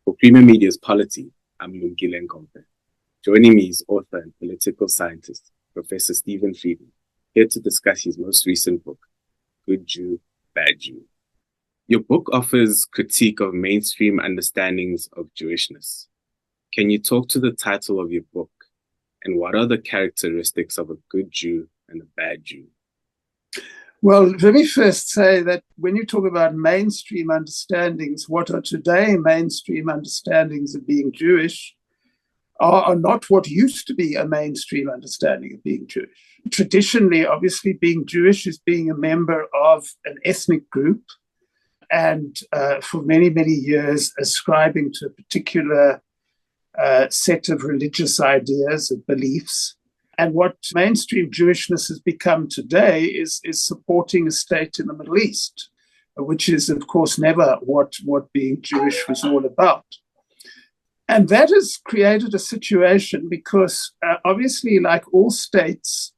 For Friedman Media's Polity, I'm Lungile Nkompe. Joining me is author and political scientist, Professor Stephen Friedman, here to discuss his most recent book, Good Jew, Bad Jew. Your book offers critique of mainstream understandings of Jewishness. Can you talk to the title of your book, and what are the characteristics of a good Jew and a bad Jew? Well, let me first say that when you talk about mainstream understandings, what are today mainstream understandings of being Jewish are not what used to be a mainstream understanding of being Jewish. Traditionally, obviously, being Jewish is being a member of an ethnic group and for many, many years ascribing to a particular set of religious ideas and beliefs. And what mainstream Jewishness has become today is supporting a state in the Middle East, which is, of course, never what being Jewish was all about. And that has created a situation because, obviously, like all states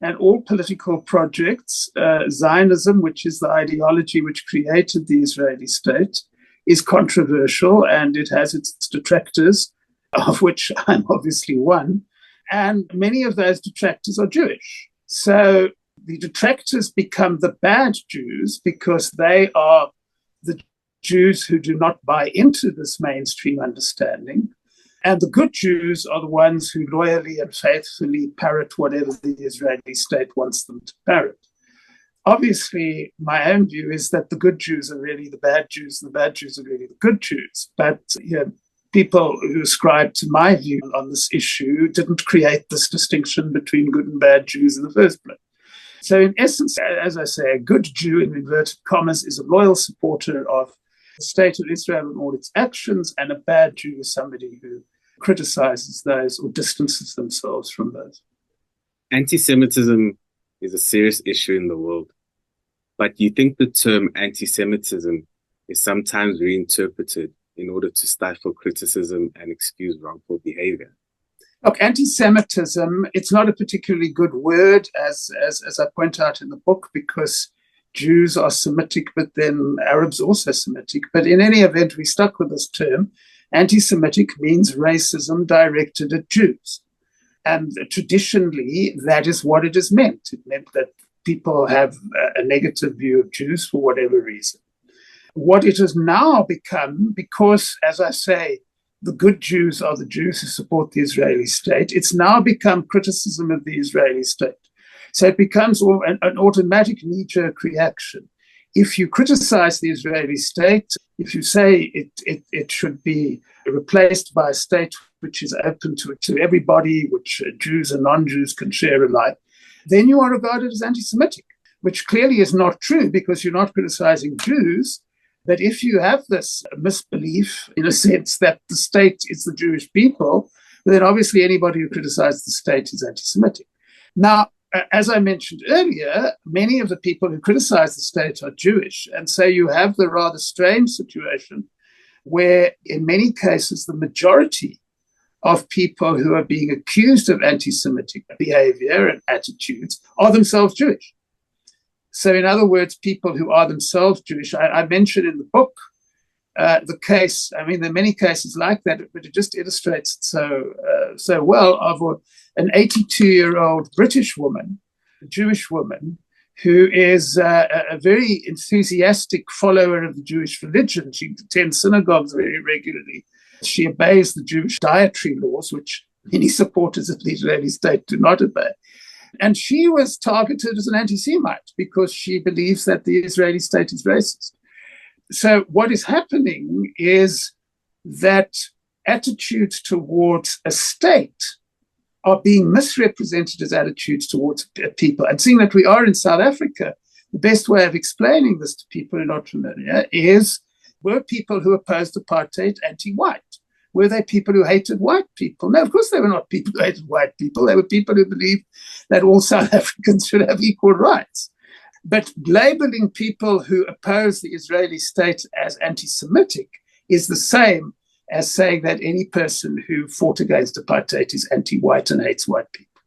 and all political projects, Zionism, which is the ideology which created the Israeli state, is controversial and it has its detractors, of which I'm obviously one. And many of those detractors are Jewish. So the detractors become the bad Jews because they are the Jews who do not buy into this mainstream understanding. And the good Jews are the ones who loyally and faithfully parrot whatever the Israeli state wants them to parrot. Obviously, my own view is that the good Jews are really the bad Jews and the bad Jews are really the good Jews. But people who ascribe to my view on this issue didn't create this distinction between good and bad Jews in the first place. So in essence, as I say, a good Jew, in inverted commas, is a loyal supporter of the state of Israel and all its actions, and a bad Jew is somebody who criticizes those or distances themselves from those. Anti-Semitism is a serious issue in the world, but you think the term anti-Semitism is sometimes reinterpreted in order to stifle criticism and excuse wrongful behavior? Look, anti-Semitism, it's not a particularly good word, as I point out in the book, because Jews are Semitic, but then Arabs also Semitic. But in any event, we stuck with this term. Anti-Semitic means racism directed at Jews. And traditionally, that is what it has meant. It meant that people have a negative view of Jews for whatever reason. What it has now become, because, as I say, the good Jews are the Jews who support the Israeli state, it's now become criticism of the Israeli state. So it becomes an automatic knee-jerk reaction. If you criticize the Israeli state, if you say it should be replaced by a state which is open to everybody, which Jews and non-Jews can share alike, then you are regarded as anti-Semitic, which clearly is not true because you're not criticizing Jews. But if you have this misbelief, in a sense, that the state is the Jewish people, then obviously anybody who criticizes the state is anti-Semitic. Now, as I mentioned earlier, many of the people who criticize the state are Jewish. And so you have the rather strange situation where, in many cases, the majority of people who are being accused of anti-Semitic behavior and attitudes are themselves Jewish. So, in other words, people who are themselves Jewish. I mentioned in the book the case. I mean, there are many cases like that, but it just illustrates it so well of an 82-year-old British woman, a Jewish woman, who is a very enthusiastic follower of the Jewish religion. She attends synagogues very regularly. She obeys the Jewish dietary laws, which many supporters of the Israeli state do not obey. And she was targeted as an anti-Semite because she believes that the Israeli state is racist. So what is happening is that attitudes towards a state are being misrepresented as attitudes towards people. And seeing that we are in South Africa, the best way of explaining this to people who are not familiar is, were people who opposed apartheid anti-white? Were they people who hated white people? No, of course they were not people who hated white people. They were people who believed that all South Africans should have equal rights. But labeling people who oppose the Israeli state as anti-Semitic is the same as saying that any person who fought against apartheid is anti-white and hates white people.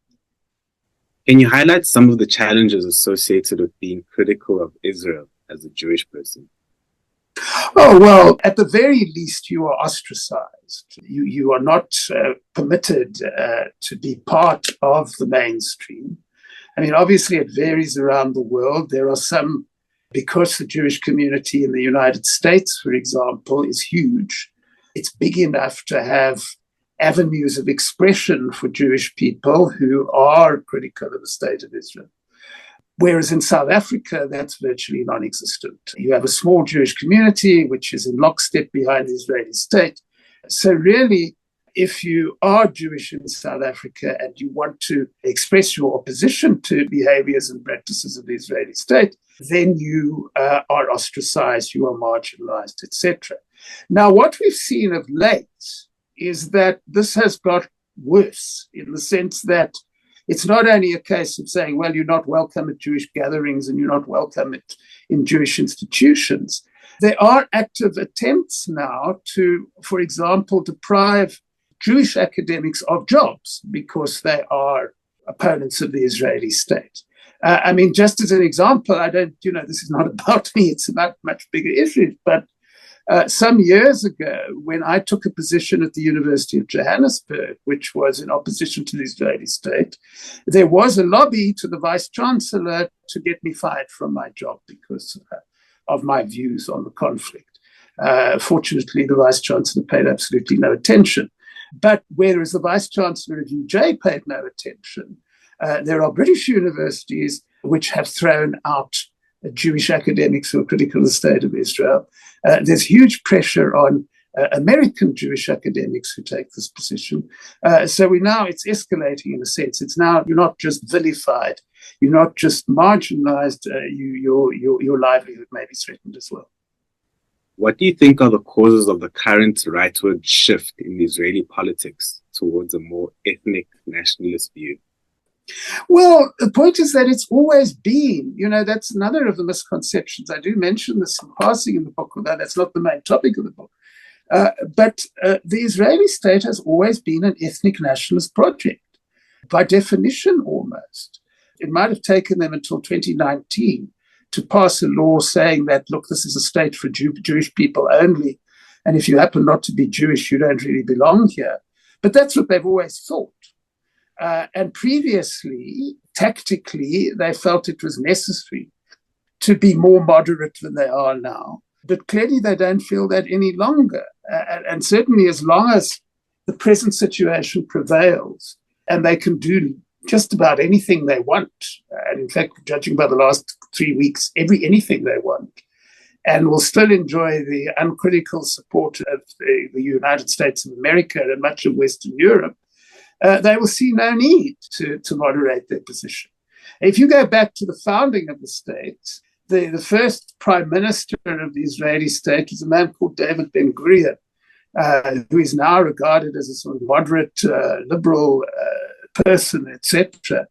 Can you highlight some of the challenges associated with being critical of Israel as a Jewish person? Oh, well, at the very least, you are ostracized. You are not permitted to be part of the mainstream. I mean, obviously, it varies around the world. There are some, because the Jewish community in the United States, for example, is huge, it's big enough to have avenues of expression for Jewish people who are critical of the state of Israel. Whereas in South Africa, that's virtually non-existent. You have a small Jewish community, which is in lockstep behind the Israeli state. So really, if you are Jewish in South Africa and you want to express your opposition to behaviors and practices of the Israeli state, then you are ostracized, you are marginalized, etc. Now, what we've seen of late is that this has got worse in the sense that it's not only a case of saying, well, you're not welcome at Jewish gatherings and you're not welcome in Jewish institutions. There are active attempts now to, for example, deprive Jewish academics of jobs because they are opponents of the Israeli state. I mean, just as an example, this is not about me, it's about much bigger issues, but some years ago, when I took a position at the University of Johannesburg, which was in opposition to the Israeli state, there was a lobby to the vice chancellor to get me fired from my job because of my views on the conflict. Fortunately, the vice chancellor paid absolutely no attention. But whereas the vice chancellor of UJ paid no attention, there are British universities which have thrown out Jewish academics who are critical of the state of Israel. There's huge pressure on American Jewish academics who take this position. So it's escalating in a sense. It's now, you're not just vilified, you're not just marginalized, your livelihood may be threatened as well. What do you think are the causes of the current rightward shift in Israeli politics towards a more ethnic nationalist view? Well, the point is that it's always been, that's another of the misconceptions. I do mention this in passing in the book, although that's not the main topic of the book. But the Israeli state has always been an ethnic nationalist project, by definition almost. It might have taken them until 2019 to pass a law saying that, look, this is a state for Jewish people only, and if you happen not to be Jewish, you don't really belong here. But that's what they've always thought. And previously, tactically, they felt it was necessary to be more moderate than they are now. But clearly, they don't feel that any longer. And certainly, as long as the present situation prevails and they can do just about anything they want, and in fact, judging by the last 3 weeks, anything they want, and will still enjoy the uncritical support of the United States of America and much of Western Europe, they will see no need to moderate their position. If you go back to the founding of the state, the first prime minister of the Israeli state was a man called David Ben-Gurion, who is now regarded as a sort of moderate, liberal person, etc.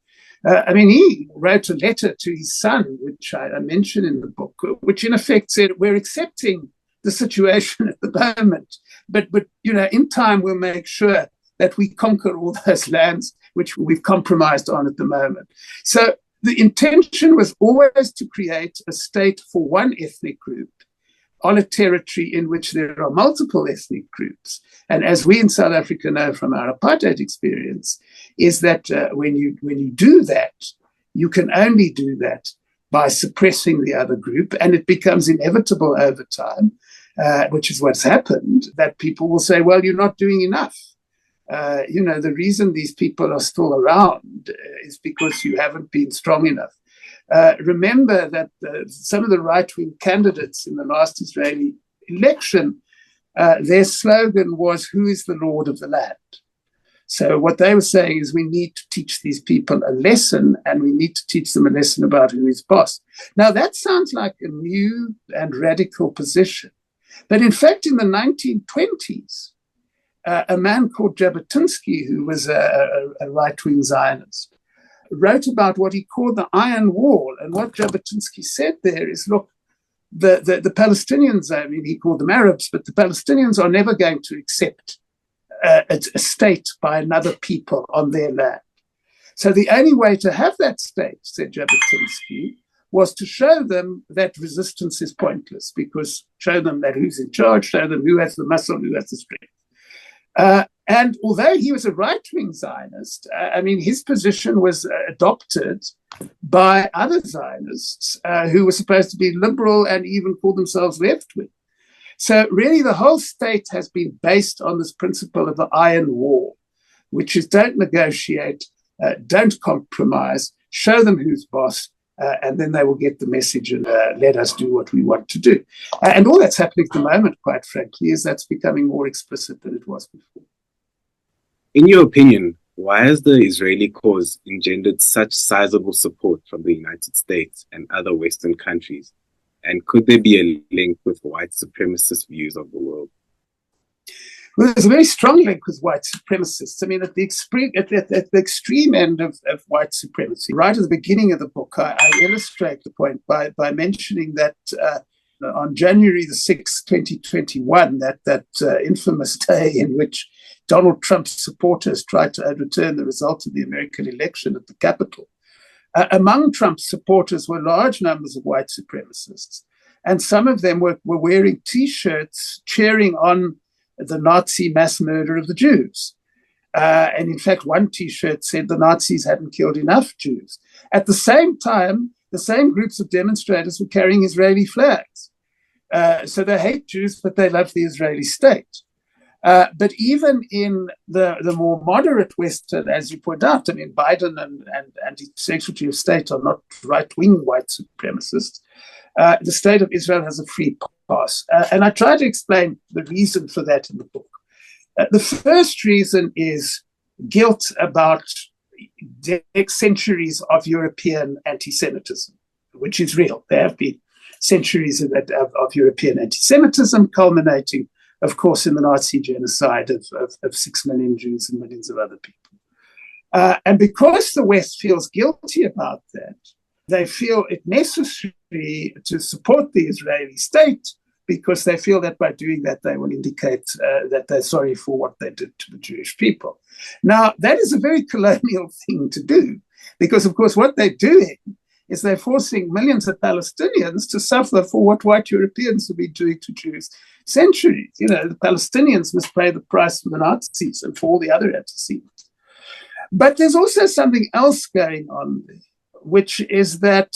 He wrote a letter to his son, which I mention in the book, which in effect said, we're accepting the situation at the moment, but in time we'll make sure that we conquer all those lands which we've compromised on at the moment. So the intention was always to create a state for one ethnic group on a territory in which there are multiple ethnic groups. And as we in South Africa know from our apartheid experience, is that when you do that, you can only do that by suppressing the other group. And it becomes inevitable over time, which is what's happened, that people will say, well, you're not doing enough. The reason these people are still around is because you haven't been strong enough. Remember that some of the right-wing candidates in the last Israeli election, their slogan was, who is the Lord of the land? So what they were saying is we need to teach these people a lesson, and we need to teach them a lesson about who is boss. Now, that sounds like a new and radical position. But in fact, in the 1920s, a man called Jabotinsky, who was a right-wing Zionist, wrote about what he called the Iron Wall. And what Jabotinsky said there is, look, the Palestinians, he called them Arabs, but the Palestinians are never going to accept a state by another people on their land. So the only way to have that state, said Jabotinsky, was to show them that resistance is pointless, because show them that who's in charge, show them who has the muscle, who has the strength. And although he was a right-wing Zionist, his position was adopted by other Zionists who were supposed to be liberal and even call themselves left-wing. So really the whole state has been based on this principle of the iron wall, which is don't negotiate, don't compromise, show them who's boss, and then they will get the message and let us do what we want to do. And all that's happening at the moment, quite frankly, is that's becoming more explicit than it was before. In your opinion, why has the Israeli cause engendered such sizable support from the United States and other Western countries? And could there be a link with white supremacist views of the world? Well, there's a very strong link with white supremacists. At the extreme end of white supremacy, right at the beginning of the book, I illustrate the point by mentioning that on January the 6th, 2021, that infamous day in which Donald Trump's supporters tried to overturn the result of the American election at the Capitol. Among Trump's supporters were large numbers of white supremacists, and some of them were wearing T-shirts cheering on the Nazi mass murder of the Jews. And in fact, one T-shirt said the Nazis hadn't killed enough Jews. At the same time, the same groups of demonstrators were carrying Israeli flags. So they hate Jews, but they love the Israeli state. But even in the more moderate Western, as you point out, Biden and the Secretary of State are not right-wing white supremacists. The state of Israel has a free pass. And I try to explain the reason for that in the book. The first reason is guilt about centuries of European anti-Semitism, which is real. There have been centuries of European anti-Semitism, culminating, of course, in the Nazi genocide of 6 million Jews and millions of other people. And because the West feels guilty about that, they feel it necessary to support the Israeli state, because they feel that by doing that, they will indicate that they're sorry for what they did to the Jewish people. Now, that is a very colonial thing to do, because, of course, what they're doing is they're forcing millions of Palestinians to suffer for what white Europeans have been doing to Jews centuries. The Palestinians must pay the price for the Nazis and for all the other anti-Semites. But there's also something else going on there, which is that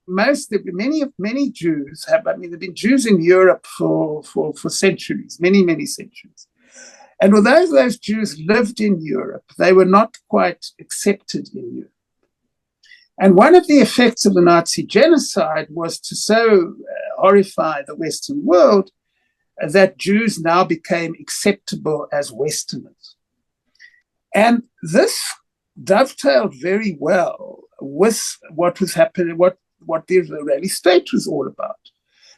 many Jews have, there've been Jews in Europe for centuries, many centuries. And although those Jews lived in Europe, they were not quite accepted in Europe. And one of the effects of the Nazi genocide was to so horrify the Western world that Jews now became acceptable as Westerners. And this dovetailed very well with what was happening, what the Israeli state was all about.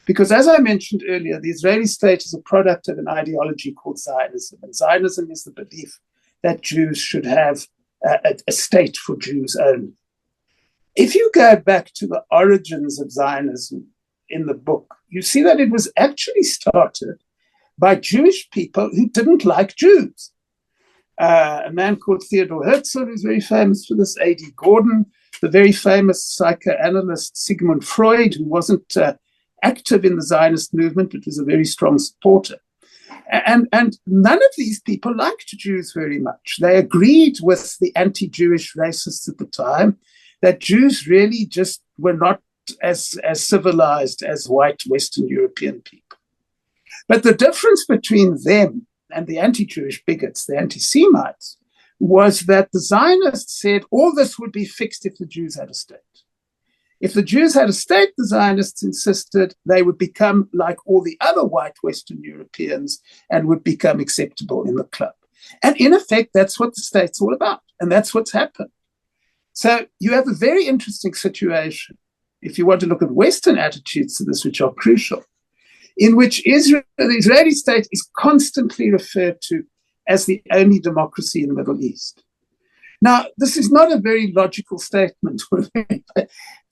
Because as I mentioned earlier, the Israeli state is a product of an ideology called Zionism. And Zionism is the belief that Jews should have a state for Jews only. If you go back to the origins of Zionism in the book, you see that it was actually started by Jewish people who didn't like Jews. A man called Theodor Herzl, who's very famous for this, A.D. Gordon, the very famous psychoanalyst Sigmund Freud, who wasn't active in the Zionist movement, but was a very strong supporter. And none of these people liked Jews very much. They agreed with the anti-Jewish racists at the time that Jews really just were not as civilized as white Western European people. But the difference between them and the anti-Jewish bigots, the anti-Semites, was that the Zionists said all this would be fixed if the Jews had a state. If the Jews had a state, the Zionists insisted, they would become like all the other white Western Europeans and would become acceptable in the club. And in effect, that's what the state's all about. And that's what's happened. So you have a very interesting situation, if you want to look at Western attitudes to this, which are crucial, in which Israel, the Israeli state is constantly referred to as the only democracy in the Middle East. Now, this is not a very logical statement.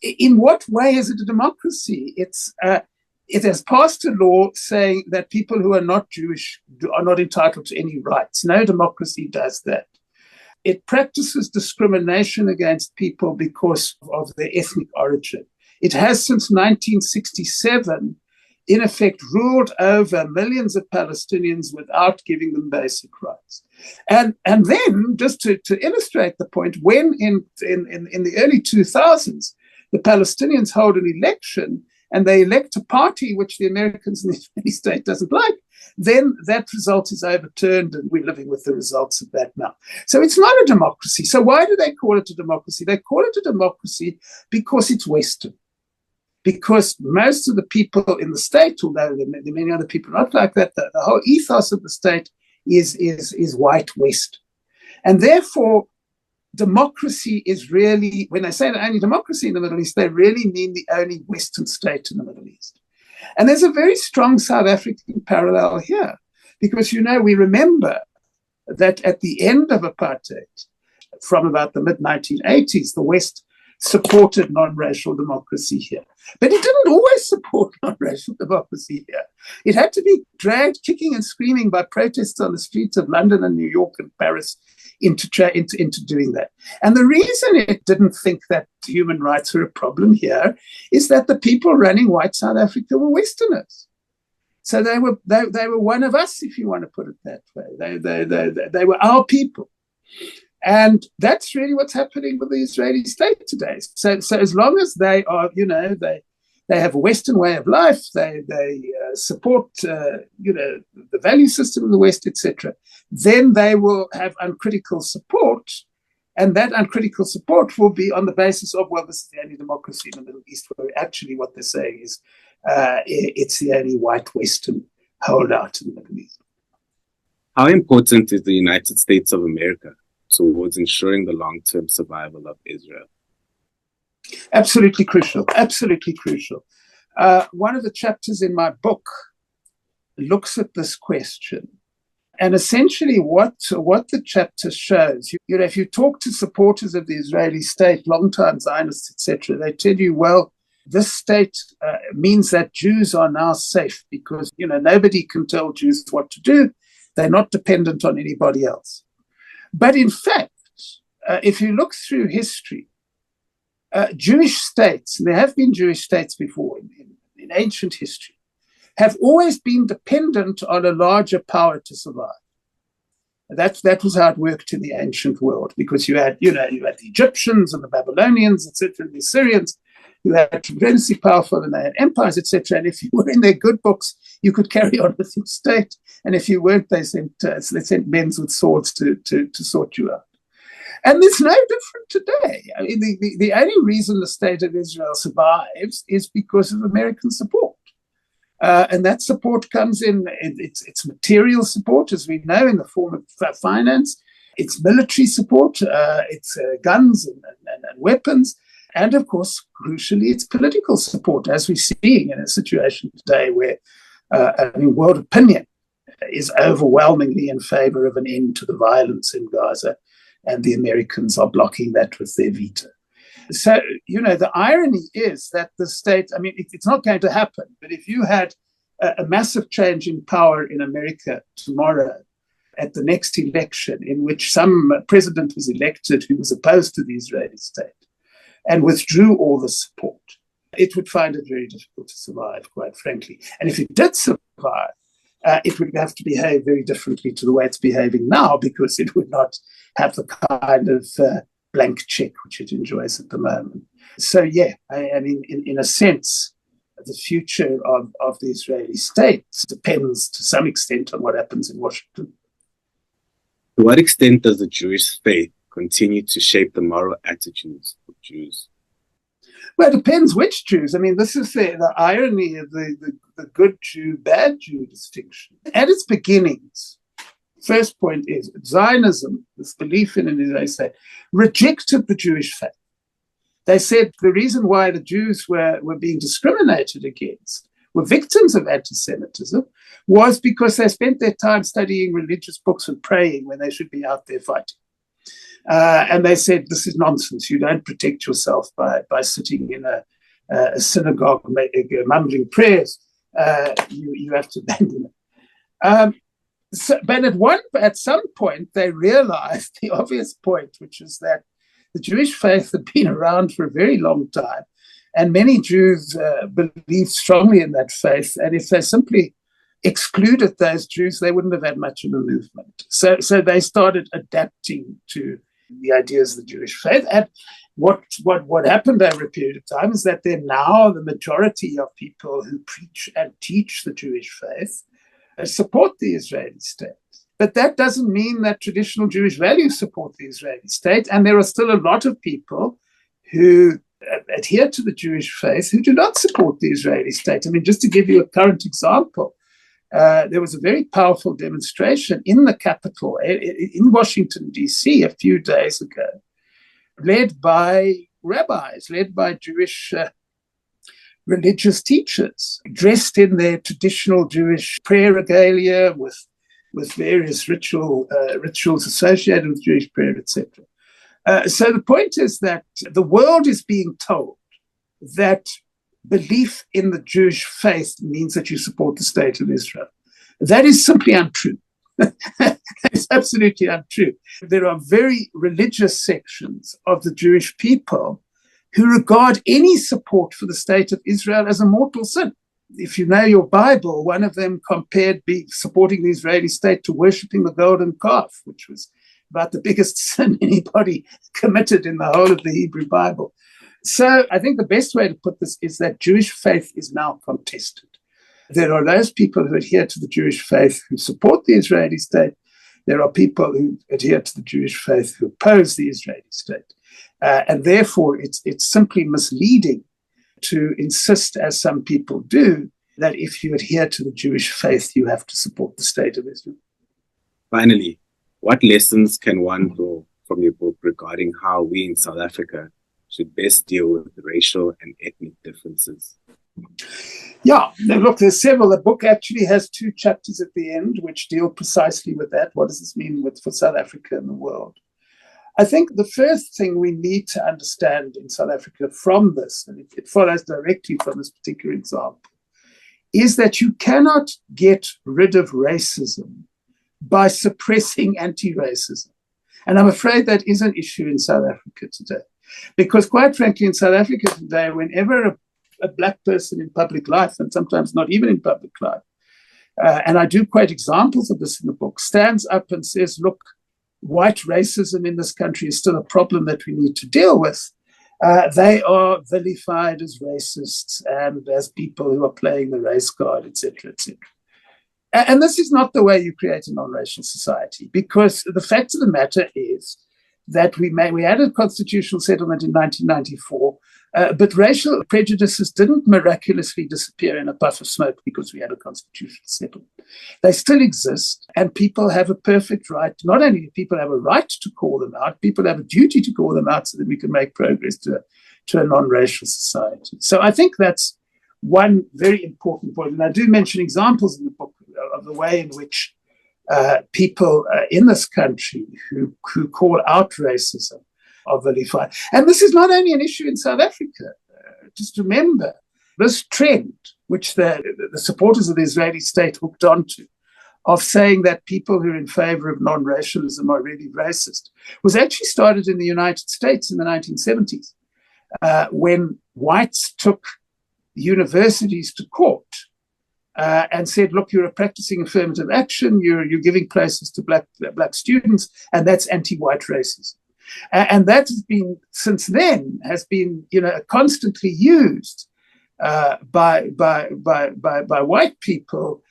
In what way is it a democracy? It has passed a law saying that people who are not Jewish are not entitled to any rights. No democracy does that. It practices discrimination against people because of their ethnic origin. It has since 1967, in effect, ruled over millions of Palestinians without giving them basic rights. And then, just to illustrate the point, when in the early 2000s, the Palestinians hold an election and they elect a party which the Americans and the Israeli state doesn't like, then that result is overturned and we're living with the results of that now. So it's not a democracy. So why do they call it a democracy? They call it a democracy because it's Western. Because most of the people in the state, although there are many other people not like that, the whole ethos of the state is white West. And therefore, democracy is really, when they say the only democracy in the Middle East, they really mean the only Western state in the Middle East. And there's a very strong South African parallel here, because, we remember that at the end of apartheid, from about the mid-1980s, the West supported non-racial democracy here. But it didn't always support non-racial democracy here. It had to be dragged kicking and screaming by protests on the streets of London and New York and Paris into doing that. And the reason it didn't think that human rights were a problem here is that the people running white South Africa were Westerners. So they were one of us, if you want to put it that way. They were our people. And that's really what's happening with the Israeli state today. So as long as they are, they have a Western way of life, they support, the value system of the West, etc., then they will have uncritical support. And that uncritical support will be on the basis of, well, this is the only democracy in the Middle East, where actually what they're saying is it's the only white Western holdout in the Middle East. How important is the United States of America towards ensuring the long-term survival of Israel? Absolutely crucial, absolutely crucial. One of the chapters in my book looks at this question. And essentially what the chapter shows, if you talk to supporters of the Israeli state, long-time Zionists, etc., they tell you, well, this state means that Jews are now safe because, nobody can tell Jews what to do. They're not dependent on anybody else. But in fact, if you look through history, Jewish states, and there have been Jewish states before in ancient history, have always been dependent on a larger power to survive. That was how it worked in the ancient world, because you had the Egyptians and the Babylonians, etc., and the Assyrians, who had tremendously powerful, and they had empires, etc. And if you were in their good books, you could carry on with your state. And if you weren't, they sent men with swords to sort you out. And it's no different today. I mean, the only reason the state of Israel survives is because of American support. And that support comes in, it's material support, as we know, in the form of finance. It's military support, it's guns and weapons. And of course, crucially, it's political support, as we're seeing in a situation today where world opinion is overwhelmingly in favor of an end to the violence in Gaza, and the Americans are blocking that with their veto. So, the irony is that the state, it's not going to happen, but if you had a massive change in power in America tomorrow at the next election, in which some president was elected who was opposed to the Israeli state and withdrew all the support, it would find it very difficult to survive, quite frankly. And if it did survive, it would have to behave very differently to the way it's behaving now, because it would not have the kind of blank check which it enjoys at the moment. So, yeah, in a sense, the future of the Israeli state depends to some extent on what happens in Washington. To what extent does the Jewish faith continue to shape the moral attitudes of Jews? Well, it depends which Jews. This is the irony of the good Jew, bad Jew distinction. At its beginnings, first point is Zionism, this belief in an Israeli state, rejected the Jewish faith. They said the reason why the Jews were being discriminated against, were victims of anti-Semitism, was because they spent their time studying religious books and praying when they should be out there fighting. And they said, this is nonsense. You don't protect yourself by sitting in a synagogue mumbling prayers. You have to abandon it. But at some point, they realized the obvious point, which is that the Jewish faith had been around for a very long time. And many Jews believed strongly in that faith. And if they simply excluded those Jews, they wouldn't have had much of a movement. So they started adapting to the ideas of the Jewish faith. And what happened over a period of time is that they're now the majority of people who preach and teach the Jewish faith support the Israeli state. But that doesn't mean that traditional Jewish values support the Israeli state. And there are still a lot of people who adhere to the Jewish faith who do not support the Israeli state. I mean, just to give you a current example, there was a very powerful demonstration in the capital, in Washington, D.C., a few days ago, led by rabbis, led by Jewish religious teachers, dressed in their traditional Jewish prayer regalia with various rituals associated with Jewish prayer, etc. So the point is that the world is being told that belief in the Jewish faith means that you support the state of Israel. That is simply untrue. It's absolutely untrue. There are very religious sections of the Jewish people who regard any support for the state of Israel as a mortal sin. If you know your Bible, one of them compared supporting the Israeli state to worshipping the golden calf, which was about the biggest sin anybody committed in the whole of the Hebrew Bible. So I think the best way to put this is that Jewish faith is now contested. There are those people who adhere to the Jewish faith who support the Israeli state. There are people who adhere to the Jewish faith who oppose the Israeli state. And therefore, it's simply misleading to insist, as some people do, that if you adhere to the Jewish faith, you have to support the state of Israel. Finally, what lessons can one draw from your book regarding how we in South Africa should best deal with racial and ethnic differences? Yeah, look, there's several. The book actually has 2 chapters at the end which deal precisely with that. What does this mean for South Africa and the world? I think the first thing we need to understand in South Africa from this, and it follows directly from this particular example, is that you cannot get rid of racism by suppressing anti-racism. And I'm afraid that is an issue in South Africa today. Because quite frankly, in South Africa today, whenever a black person in public life, and sometimes not even in public life, and I do quote examples of this in the book, stands up and says, look, white racism in this country is still a problem that we need to deal with. They are vilified as racists and as people who are playing the race card, etc., etc. And this is not the way you create a non-racial society, because the fact of the matter is that we had a constitutional settlement in 1994, but racial prejudices didn't miraculously disappear in a puff of smoke because we had a constitutional settlement. They still exist, and people have a perfect right. Not only do people have a right to call them out, people have a duty to call them out so that we can make progress to a non-racial society. So I think that's one very important point. And I do mention examples in the book of the way in which people in this country who call out racism are vilified. And this is not only an issue in South Africa. Just remember, this trend, which the supporters of the Israeli state hooked onto, of saying that people who are in favor of non-racialism are really racist, was actually started in the United States in the 1970s, when whites took universities to court and said, look, you're practicing affirmative action, you're giving places to black students, and that's anti-white racism. And that has been, since then, has been, constantly used by white people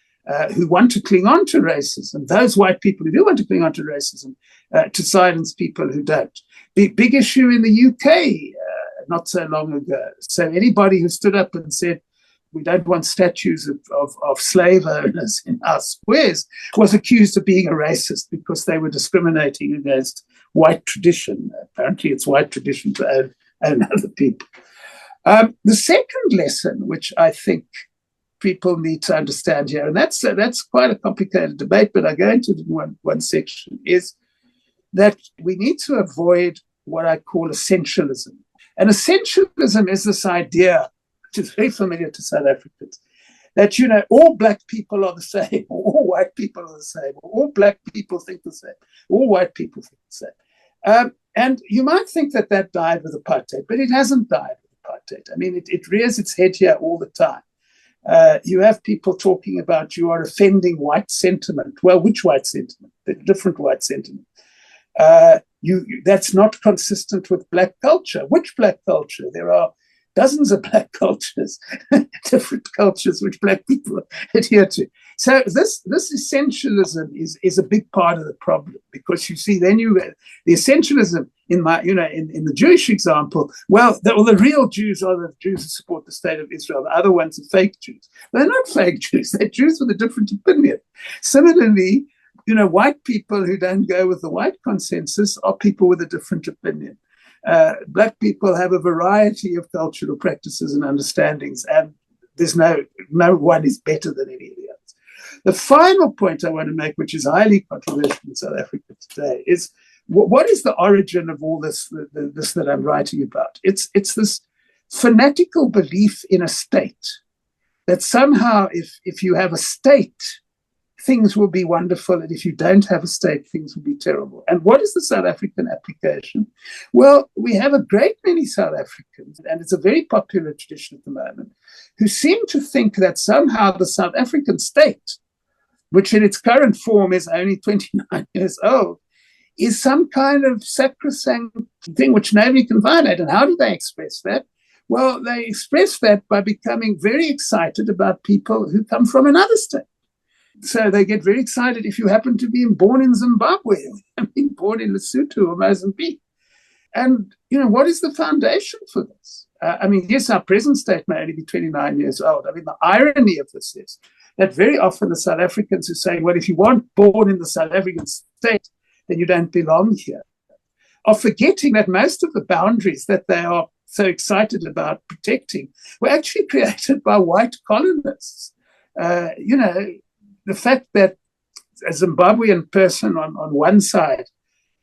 who want to cling on to racism, those white people who do want to cling on to racism, to silence people who don't. Big issue in the UK not so long ago. So anybody who stood up and said, we don't want statues of slave owners in our squares, was accused of being a racist because they were discriminating against white tradition. Apparently it's white tradition to own other people. The second lesson, which I think people need to understand here, and that's quite a complicated debate, but I go into it in one section, is that we need to avoid what I call essentialism. And essentialism is this idea, which is very familiar to South Africans, that, all black people are the same, or all white people are the same, or all black people think the same, all white people think the same. And you might think that died with apartheid, but it hasn't died with apartheid. I mean, it rears its head here all the time. You have people talking about you are offending white sentiment. Well, which white sentiment? The different white sentiment. That's not consistent with black culture. Which black culture? There are dozens of black cultures, different cultures which black people adhere to. So this essentialism is a big part of the problem, because you see, then the essentialism in the Jewish example. Well, the real Jews are the Jews who support the state of Israel. The other ones are fake Jews. They're not fake Jews. They're Jews with a different opinion. Similarly, white people who don't go with the white consensus are people with a different opinion. Black people have a variety of cultural practices and understandings, and there's no one is better than any of the others. The final point I want to make, which is highly controversial in South Africa today, is what is the origin of all this that I'm writing about? It's this fanatical belief in a state, that somehow if you have a state, things will be wonderful, and if you don't have a state, things will be terrible. And what is the South African application? Well, we have a great many South Africans, and it's a very popular tradition at the moment, who seem to think that somehow the South African state, which in its current form is only 29 years old, is some kind of sacrosanct thing which nobody can violate. And how do they express that? Well, they express that by becoming very excited about people who come from another state. So they get very excited if you happen to be born in Zimbabwe, or being born in Lesotho or Mozambique. And, what is the foundation for this? Yes, our present state may only be 29 years old. The irony of this is that very often the South Africans who say, well, if you weren't born in the South African state, then you don't belong here, are forgetting that most of the boundaries that they are so excited about protecting were actually created by white colonists. The fact that a Zimbabwean person on one side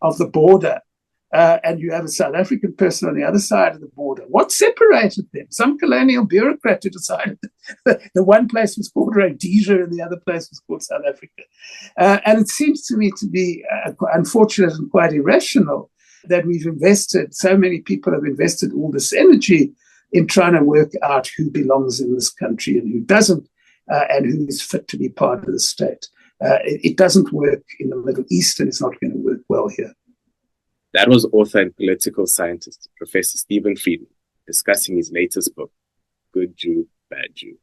of the border and you have a South African person on the other side of the border, what separated them? Some colonial bureaucrat who decided that the one place was called Rhodesia and the other place was called South Africa. And it seems to me to be unfortunate and quite irrational that so many people have invested all this energy in trying to work out who belongs in this country and who doesn't, and who is fit to be part of the state. It doesn't work in the Middle East, and it's not going to work well here. That was author and political scientist, Professor Stephen Friedman, discussing his latest book, Good Jew, Bad Jew.